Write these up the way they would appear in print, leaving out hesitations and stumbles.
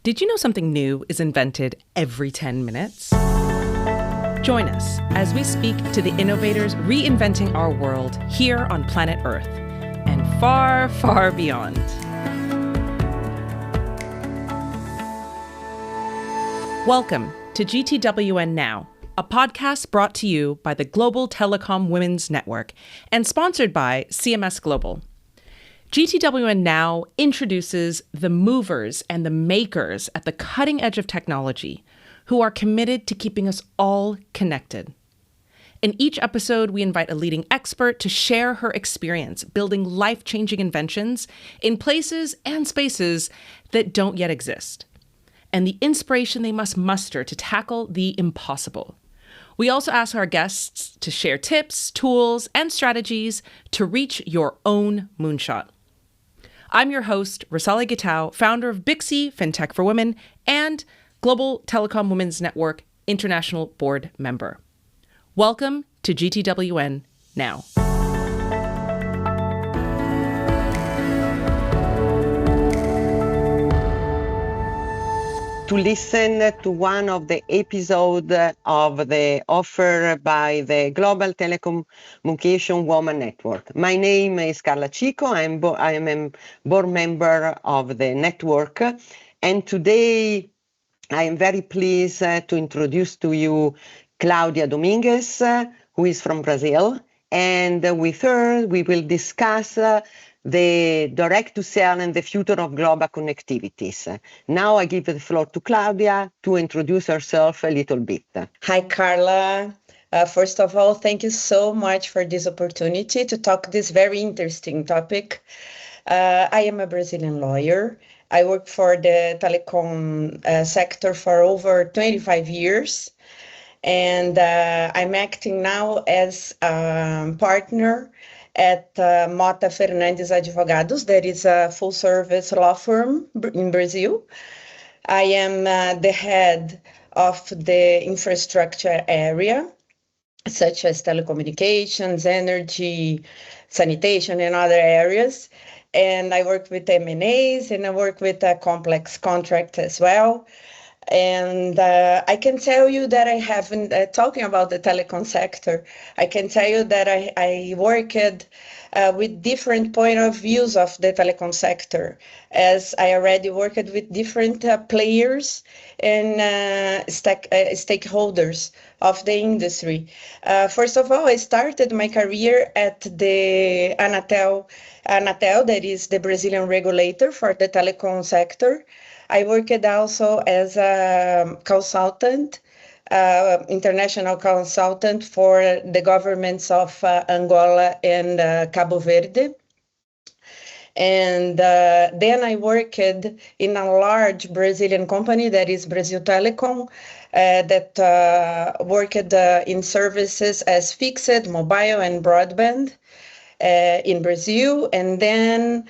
Did you know something new is invented every 10 minutes? Join us as we speak to the innovators reinventing our world here on planet Earth and far, far beyond. Welcome to GTWN Now, a podcast brought to you by the Global Telecom Women's Network and sponsored by CMS Global. GTWN Now introduces the movers and the makers at the cutting edge of technology who are committed to keeping us all connected. In each episode, we invite a leading expert to share her experience building life-changing inventions in places and spaces that don't yet exist, and the inspiration they must muster to tackle the impossible. We also ask our guests to share tips, tools, and strategies to reach your own moonshot. I'm your host, Rosali Gitau, founder of Bixi FinTech for Women and Global Telecom Women's Network International Board member. Welcome to GTWN Now. To listen to one of the episodes of the offer by the Global Telecommunication Women Network. My name is Carla Cico. I am a board member of the network. And today I am very pleased to introduce to you Claudia Dominguez, who is from Brazil. And with her, we will discuss the direct-to-cell and the future of global connectivities. Now I give the floor to Claudia to introduce herself a little bit. Hi, Carla. First of all, thank you so much for this opportunity to talk this very interesting topic. I am a Brazilian lawyer. I work for the telecom sector for over 25 years. And I'm acting now as a partner at Mota Fernandes Advogados, that is a full-service law firm in Brazil. I am the head of the infrastructure area, such as telecommunications, energy, sanitation, and other areas. And I work with M&As, and I work with a complex contract as well. And I can tell you that I haven't, talking about the telecom sector, I can tell you that I worked with different point of views of the telecom sector, as I already worked with different players and stakeholders of the industry. First of all, I started my career at the Anatel, that is the Brazilian regulator for the telecom sector. I worked also as a consultant, international consultant for the governments of Angola and Cabo Verde. And then I worked in a large Brazilian company that is Brazil Telecom, that worked in services as fixed, mobile, and broadband in Brazil. And then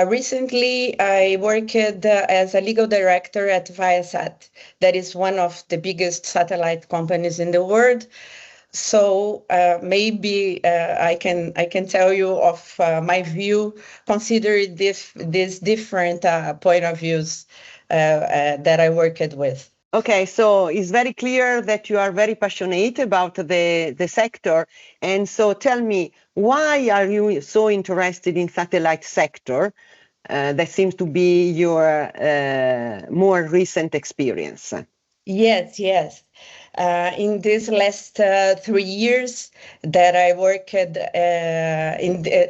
recently I worked as a legal director at Viasat, that is one of the biggest satellite companies in the world. So maybe I can tell you of my view, consider these different point of views that I worked with. Okay, so it's very clear that you are very passionate about the sector. And so tell me, why are you so interested in satellite sector? That seems to be your more recent experience. Yes. In these last 3 years that I worked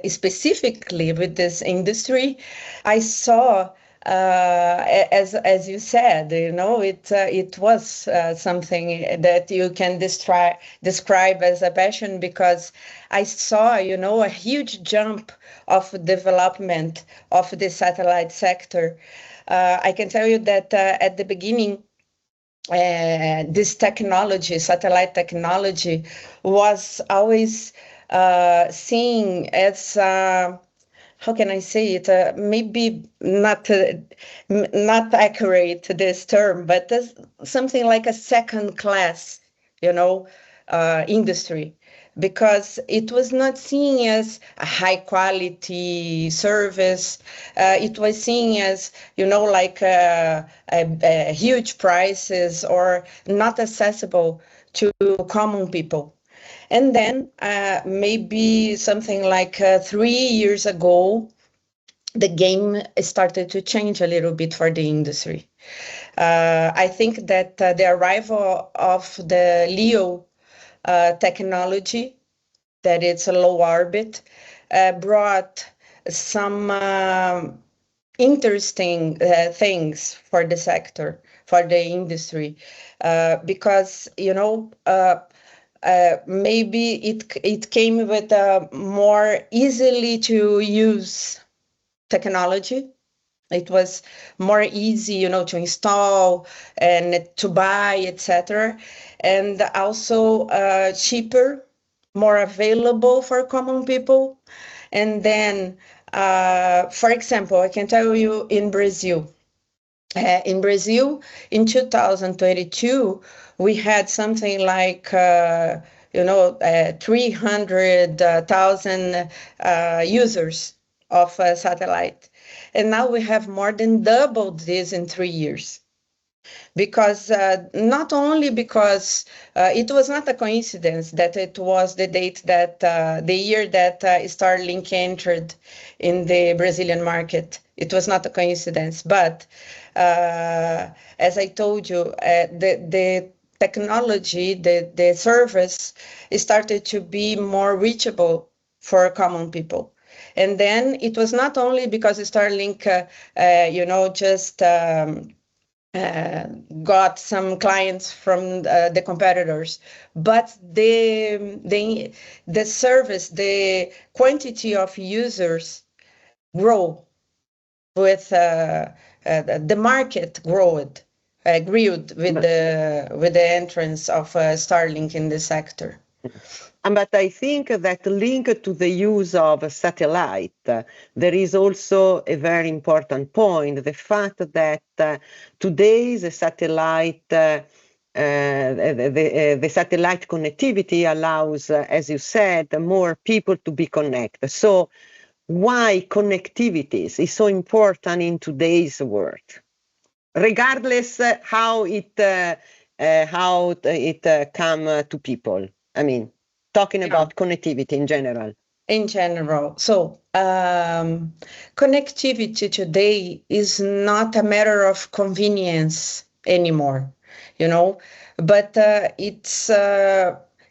specifically with this industry, I saw, as you said, it was something that you can describe as a passion, because I saw, a huge jump of development of the satellite sector. I can tell you that at the beginning, this technology, satellite technology, was always seen as how can I say it? Maybe not accurate to this term, but something like a second class, industry. because it was not seen as a high quality service. It was seen as, like huge prices or not accessible to common people. And then maybe something like 3 years ago, the game started to change a little bit for the industry. I think that the arrival of the LEO technology, that it's a low orbit, brought some interesting things for the sector, for the industry, because maybe it came with a more easily to use technology. It was more easy, to install and to buy, etc., and also cheaper, more available for common people. And then, for example, I can tell you in Brazil, in 2022, we had something like 300,000 users of satellite. And now we have more than doubled this in 3 years. Because not only because it was not a coincidence that it was the date that the year that Starlink entered in the Brazilian market. It was not a coincidence, but as I told you, the technology, the service started to be more reachable for common people. And then it was not only because Starlink, just got some clients from the competitors, but the service, the quantity of users grow with the market grew with the entrance of Starlink in the sector. But I think that linked to the use of satellite, there is also a very important point, the fact that today the satellite the satellite connectivity allows, as you said, more people to be connected. So why connectivity is so important in today's world, regardless how it come to people? I mean, talking about connectivity in general. In general. So connectivity today is not a matter of convenience anymore, but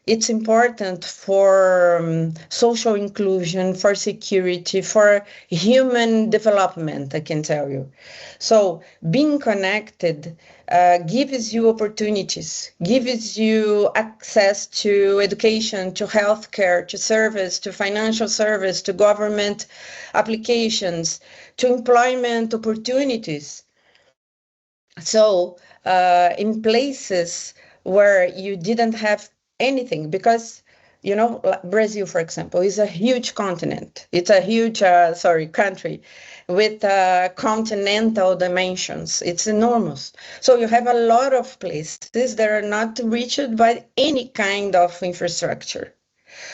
it's important for social inclusion, for security, for human development, I can tell you. So being connected gives you opportunities, gives you access to education, to healthcare, to service, to financial service, to government applications, to employment opportunities. So in places where you didn't have anything, because Brazil, for example, is a huge continent. It's a huge country with continental dimensions. It's enormous. So you have a lot of places that are not reached by any kind of infrastructure.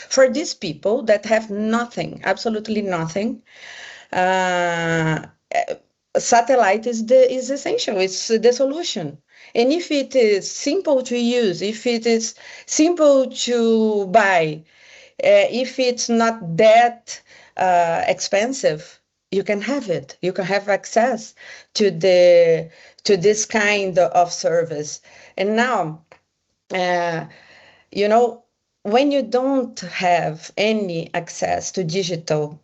For these people that have nothing, absolutely nothing, satellite is essential. It's the solution. And if it is simple to use, if it is simple to buy, if it's not that expensive, you can have it. You can have access to this kind of service. And now, when you don't have any access to digital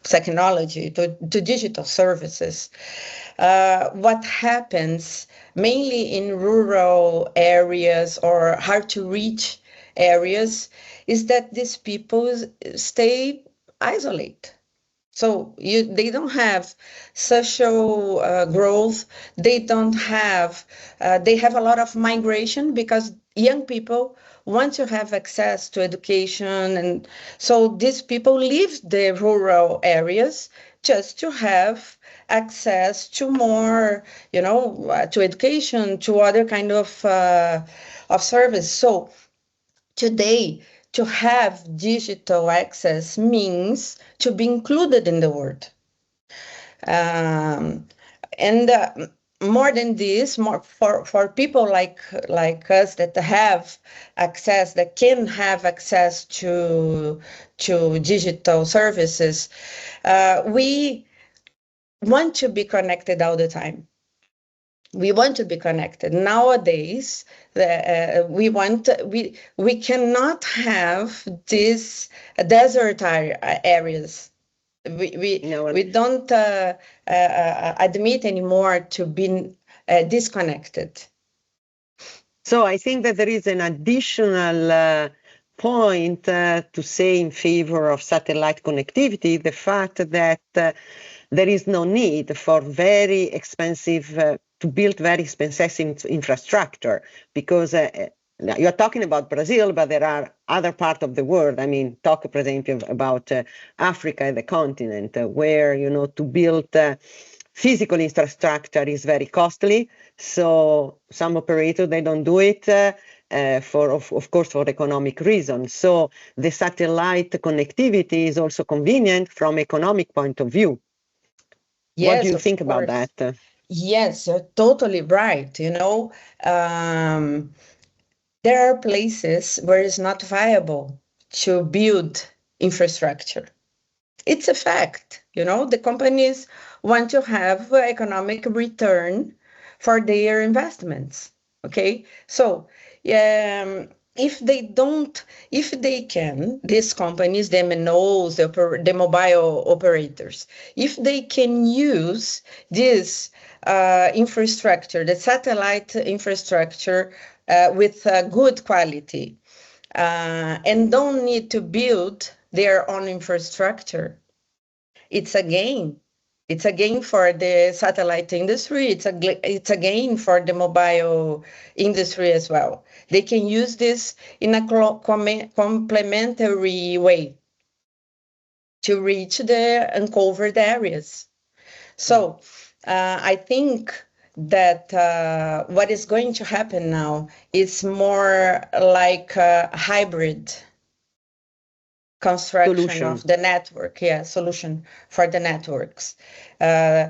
technology, to digital services, what happens mainly in rural areas or hard to reach areas is that these people stay isolated. So they don't have social growth. They don't have, they have a lot of migration because young people want to have access to education. And so these people leave the rural areas just to have access to more, to education, to other kind of service. So today, to have digital access means to be included in the world. And more than this, more for people like us that have access, that can have access to digital services, we want to be connected all the time. We want to be connected. Nowadays, we cannot have these desert areas. We don't admit anymore to being disconnected. So I think that there is an additional point to say in favor of satellite connectivity, the fact that there is no need for very expensive to build very expensive infrastructure, because you're talking about Brazil, but there are other parts of the world. I mean, talk, for example, about Africa, the continent, where, to build physical infrastructure is very costly. So some operators, they don't do it of course, for economic reasons. So the satellite connectivity is also convenient from economic point of view. Yes, what do you think about that? Yes, you're totally right. There are places where it's not viable to build infrastructure. It's a fact. The companies want to have economic return for their investments. Okay, so if they can, these companies, the MNOs, the mobile operators, if they can use this infrastructure, the satellite infrastructure with good quality, and don't need to build their own infrastructure, it's a gain. It's a gain for the satellite industry. It's a gain for the mobile industry as well. They can use this in a complementary way to reach the uncovered areas. So I think that what is going to happen now is more like a hybrid construction of the network, solution for the networks. They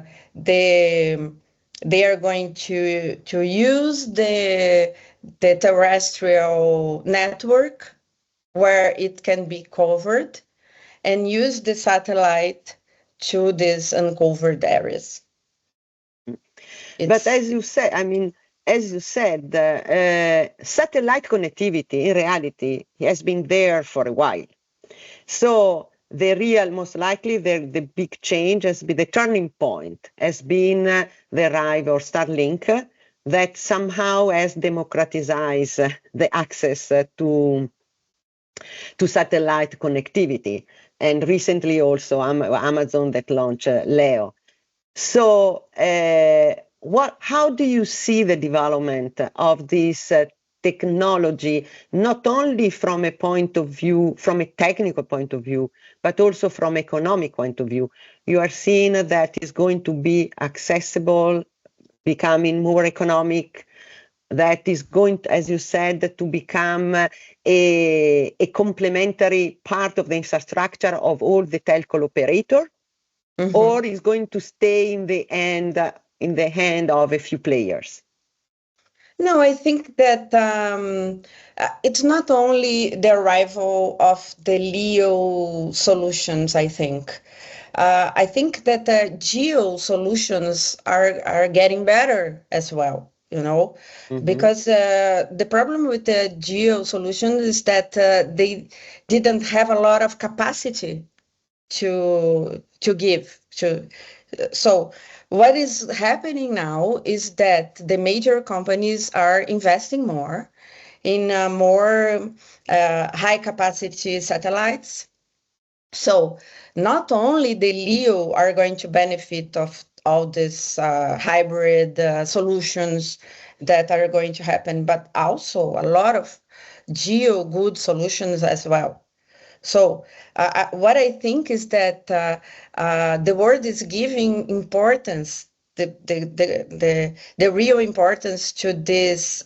are going to use the terrestrial network where it can be covered, and use the satellite to these uncovered areas. But as you said, satellite connectivity in reality has been there for a while. So most likely the big change has been, the turning point has been the arrival of Starlink, that somehow has democratized the access to satellite connectivity. And recently also Amazon that launched Leo. So how do you see the development of this technology, not only from a point of view, from a technical point of view, but also from economic point of view? You are seeing that it's going to be accessible, becoming more economic, that is going to, as you said, to become a complementary part of the infrastructure of all the telco operator, or is going to stay in the hand of a few players? No, I think that it's not only the arrival of the LEO solutions, I think. I think that geo solutions are getting better as well, because the problem with the geo solutions is that they didn't have a lot of capacity to give. So what is happening now is that the major companies are investing more in more high capacity satellites. So not only the LEO are going to benefit of all these hybrid solutions that are going to happen, but also a lot of geo good solutions as well. So what I think is that the world is giving importance, the real importance to this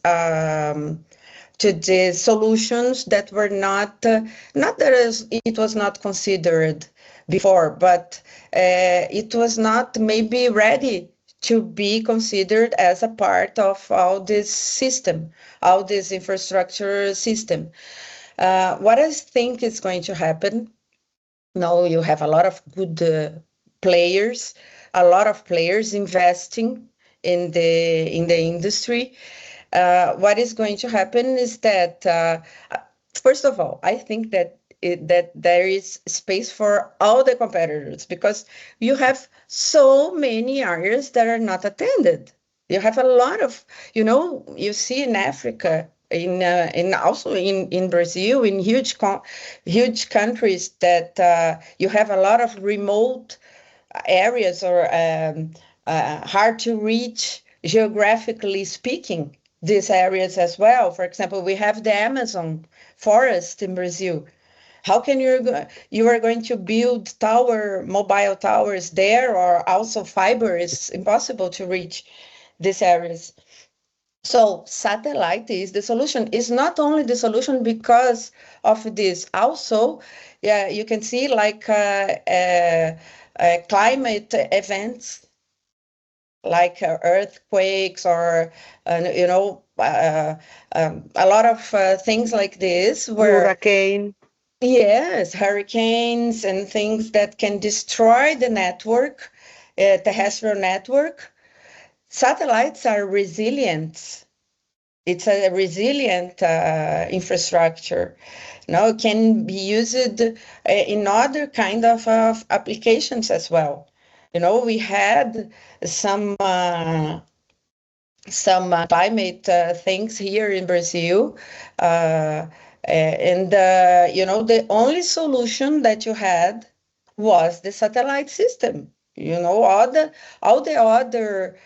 to the solutions that were not that it was not considered before, but it was not maybe ready to be considered as a part of all this system, all this infrastructure system. What I think is going to happen now, you have a lot of good players, a lot of players investing in the industry. What is going to happen is that, first of all, I think that that there is space for all the competitors, because you have so many areas that are not attended. You have a lot of, you see in Africa, in also in Brazil, in huge countries, that you have a lot of remote areas, or hard to reach geographically speaking, these areas as well. For example, we have the Amazon forest in Brazil. How can you are going to build mobile towers there, or also fiber is impossible to reach these areas. So satellite is the solution. It's not only the solution because of this. Also, yeah, you can see like climate events, like earthquakes, or a lot of things like this, where Hurricane. yes, hurricanes and things that can destroy the network, terrestrial network. Satellites are resilient. It's a resilient infrastructure. Now it can be used in other kind of applications as well. We had some climate things here in Brazil, and the only solution that you had was the satellite system. All the other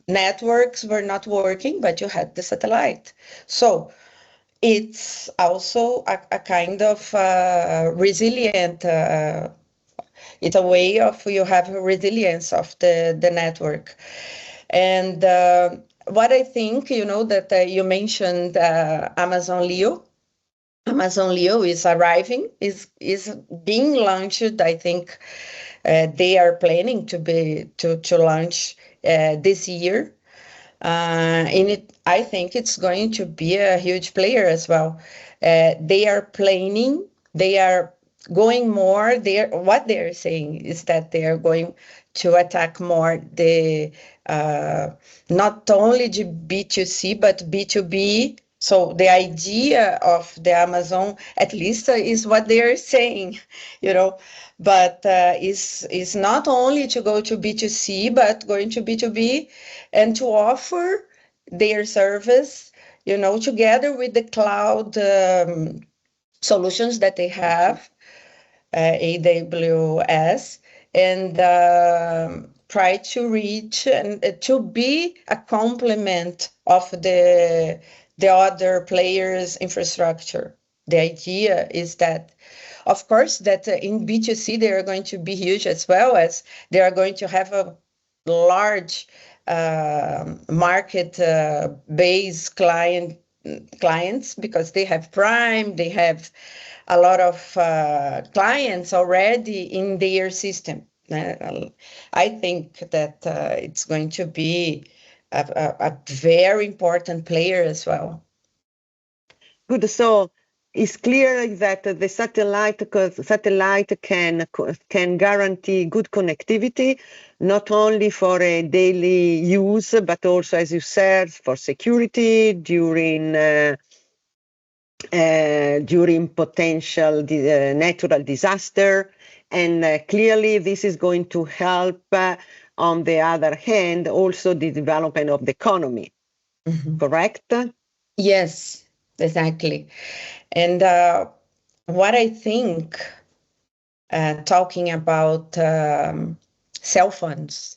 networks were not working, but you had the satellite. So it's also a kind of resilient. It's a way of you have a resilience of the network. And what I think, that you mentioned Amazon Leo. Amazon Leo is arriving, is being launched. I think they are planning to launch this year. I think it's going to be a huge player as well. They are planning. They are going more. What they are saying is that they are going to attack more the not only the B2C but B2B. So the idea of the Amazon, at least, is what they are saying, but is not only to go to B2C, but going to B2B and to offer their service, together with the cloud solutions that they have, AWS, and try to reach and to be a complement of the other players' infrastructure. The idea is that, of course, that in B2C, they are going to be huge, as well as they are going to have a large market base clients, because they have Prime, they have a lot of clients already in their system. I think that it's going to be a very important player as well. Good. So it's clear that the satellite can guarantee good connectivity, not only for a daily use, but also, as you said, for security during potential natural disaster. And clearly this is going to help, on the other hand, also the development of the economy. Mm-hmm. Correct? Yes, exactly. And what I think, talking about cell phones,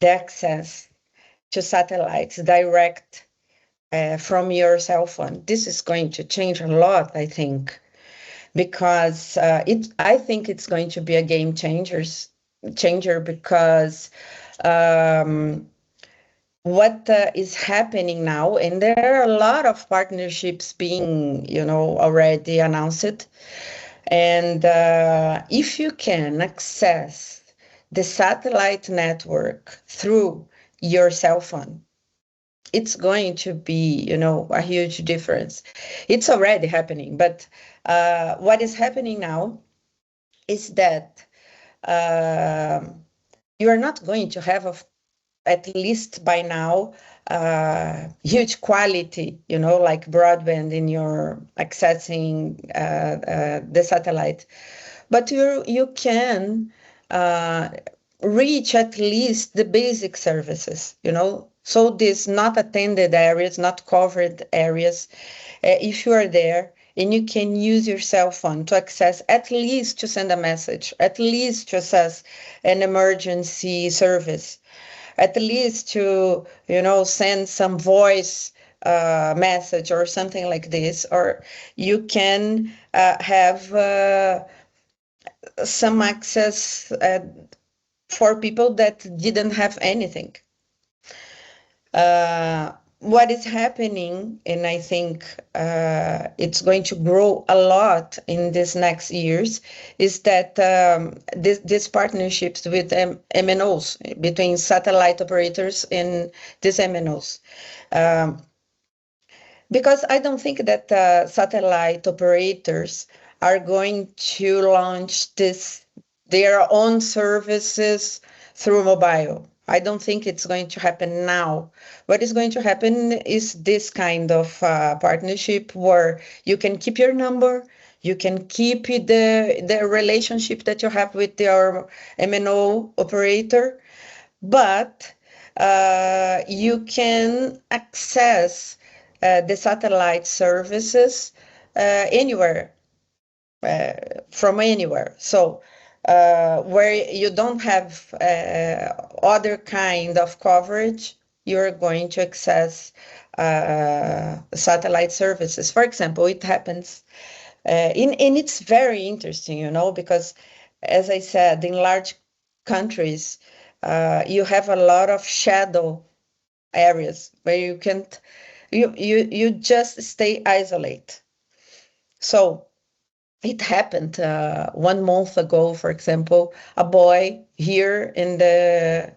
the access to satellites direct from your cell phone, this is going to change a lot, I think, because I think it's going to be a game changer, because what is happening now, and there are a lot of partnerships being, already announced. And if you can access the satellite network through your cell phone, it's going to be, a huge difference. It's already happening, but what is happening now is that you are not going to have, at least by now, huge quality, like broadband in your accessing the satellite. But you can reach at least the basic services, So these not attended areas, not covered areas, if you are there and you can use your cell phone to access, at least to send a message, at least to access an emergency service, at least to, send some voice message or something like this, or you can have some access for people that didn't have anything. What is happening, and I think it's going to grow a lot in these next years, is that these partnerships with MNOs, between satellite operators and these MNOs. Because I don't think that satellite operators are going to launch their own services through mobile. I don't think it's going to happen now. What is going to happen is this kind of partnership where you can keep your number, you can keep the relationship that you have with your MNO operator, but you can access the satellite services anywhere, from anywhere. So where you don't have other kind of coverage, you're going to access satellite services. For example, it happens, and it's very interesting, because as I said, in large countries, you have a lot of shadow areas where you can't, you just stay isolated. So it happened 1 month ago, for example, a boy here in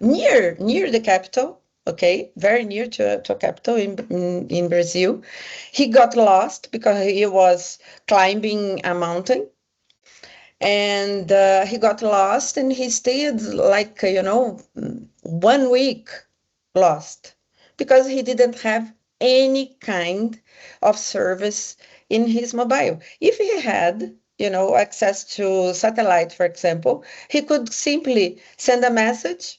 near the capital, okay, very near to a capital in Brazil. He got lost because he was climbing a mountain, and he got lost, and he stayed like 1 week lost because he didn't have any kind of service in his mobile. If he had, access to satellite, for example, he could simply send a message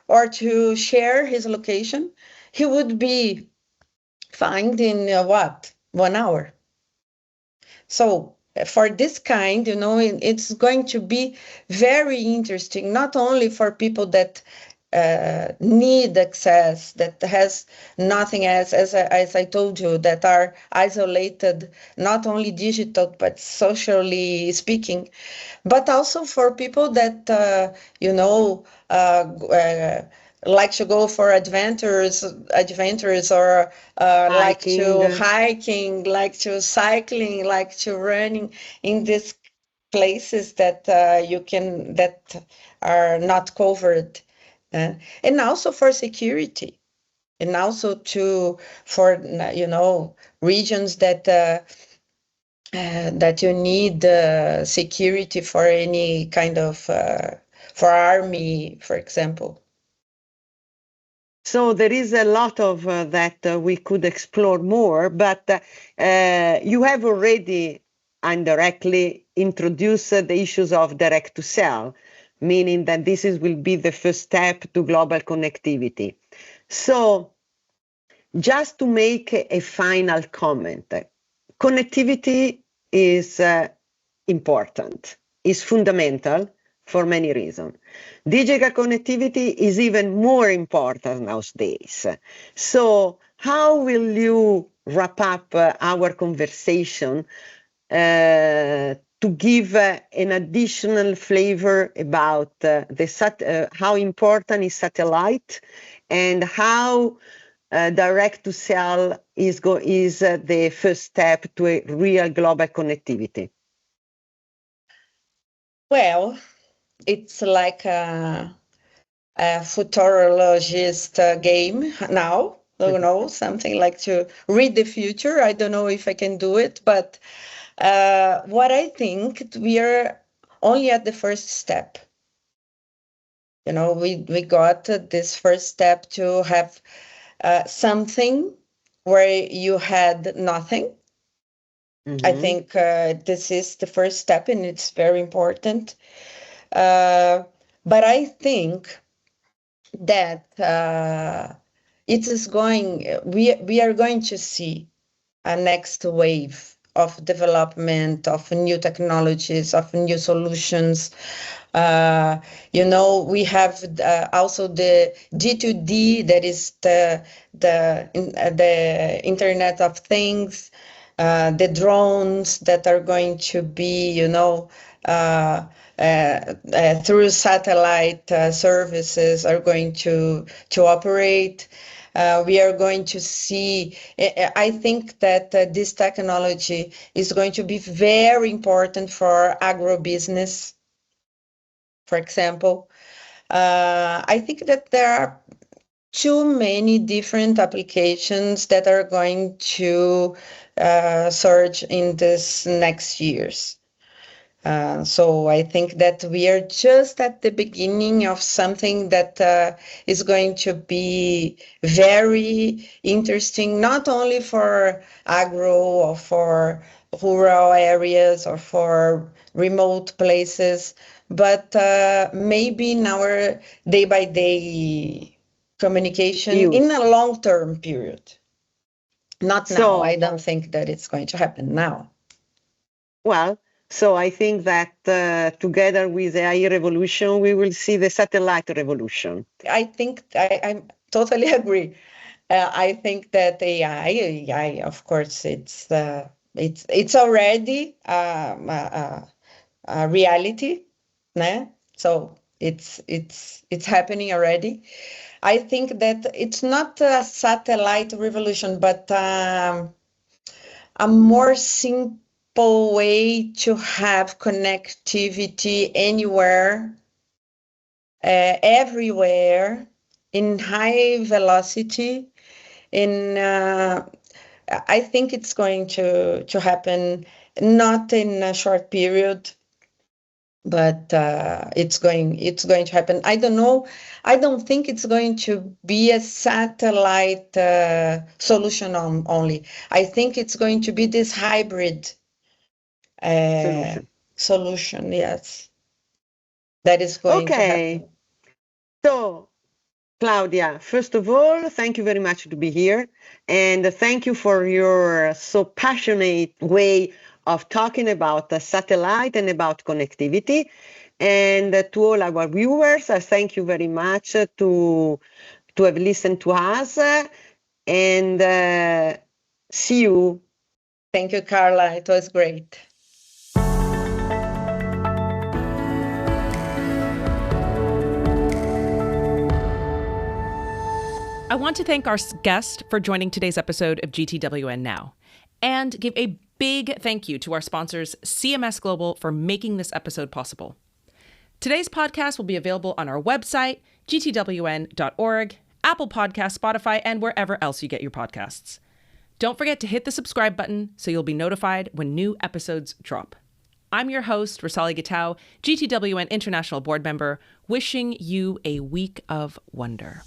or to share his location. He would be found in 1 hour. So for this kind, it's going to be very interesting, not only for people that need access, that has nothing else, as I told you, that are isolated, not only digital, but socially speaking, but also for people that, like to go for adventures or like to hiking, like to cycling, like to running in these places that that are not covered. And also for security, and also for regions that that you need security for any kind of for army, for example. So there is a lot of that we could explore more, but you have already indirectly introduced the issues of direct to cell, meaning that this will be the first step to global connectivity. So just to make a final comment, connectivity is important, is fundamental for many reasons. Digital connectivity is even more important nowadays. So how will you wrap up our conversation to to give an additional flavor about how important is satellite and how direct to cell is the first step to a real global connectivity. Well, it's like a futurologist game now. Something like to read the future. I don't know if I can do it, but what I think, we are only at the first step. We got this first step to have something where you had nothing. I think this is the first step, and it's very important. But I think that we are going to see a next wave of development, of new technologies, of new solutions. We have also the G2D, that is the Internet of Things, the drones that are going to be, through satellite services are going to operate. We are going to see, I think that this technology is going to be very important for agribusiness, for example. I think that there are too many different applications that are going to surge in this next years. So I think that we are just at the beginning of something that is going to be very interesting, not only for agro or for rural areas or for remote places, but maybe in our day-by-day communication in a long-term period. Not now. I don't think that it's going to happen now. Well, so I think that together with the AI revolution, we will see the satellite revolution. I think I totally agree. I think that AI, of course, it's already a reality, né? So it's happening already. I think that it's not a satellite revolution, but a more simple way to have connectivity anywhere, everywhere, in high velocity. I think it's going to happen, not in a short period, but it's going to happen. I don't know. I don't think it's going to be a satellite solution only. I think it's going to be this hybrid solution. Yes, that is going to happen. So, Claudia, first of all, thank you very much to be here, and thank you for your so passionate way of talking about the satellite and about connectivity. And to all our viewers, I thank you very much to have listened to us, and see you. Thank you, Carla. It was great. I want to thank our guest for joining today's episode of GTWN Now, and give a big thank you to our sponsors, CMS Global, for making this episode possible. Today's podcast will be available on our website, gtwn.org, Apple Podcasts, Spotify, and wherever else you get your podcasts. Don't forget to hit the subscribe button so you'll be notified when new episodes drop. I'm your host, Rosalie Gitau, GTWN International Board Member, wishing you a week of wonder.